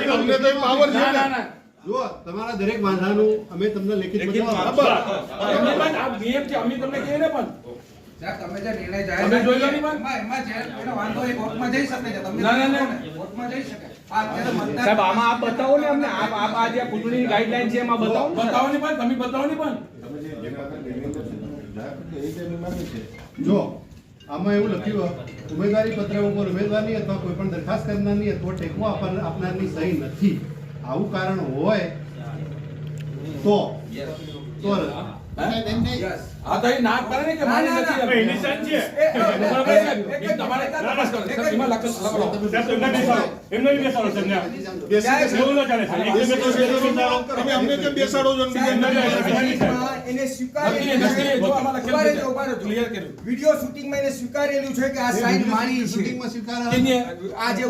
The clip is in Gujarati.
તમને તો પાવર છે ને. જો તમારા દરેક વાંધાનું અમે તમને લેખિત બરાબર. અમે તમને કહીએ ને પણ તમે જે નિર્ણય જાહેર તમે જોઈ લો ને એમાં જે એનો વાંધો એ કોર્ટમાં જઈ શકે છે તમને કોર્ટમાં જઈ શકે સાહેબ આમાં આપ બતાવો ને અમને આપ આ જે ચૂંટણી ગાઈડલાઈન છે એમાં બતાવો ને બતાવો ને પણ તમે બતાવો ને પણ જો આમાં એવું લખ્યું ઉમેદવારી પત્ર ઉપર ઉમેદવારની અથવા કોઈ પણ દરખાસ્ત કરનારની અથવા ટેકો આપનારની સહી નથી આવું કારણ હોય તો આ તો એ ના કરે ને કે માની નથી એની સાઈન છે. તમારે તપાસ કરો એમાં લખો સાહેબ, એમને બી બેસાડો સાહેબ ને. એવું ન ચાલે સાહેબ. એક બે તો બેસાડો. તમે અમને કેમ બેસાડો છો ને બીજા એમને બેસાડો? એને સ્વીકારેલું જો આમાં લખેલું છે. ક્લિયર કર્યું વિડિયો શૂટિંગમાં એને સ્વીકારેલું છે કે આ સાઈન મારી છે શૂટિંગમાં સ્વીકાર કેની આ જે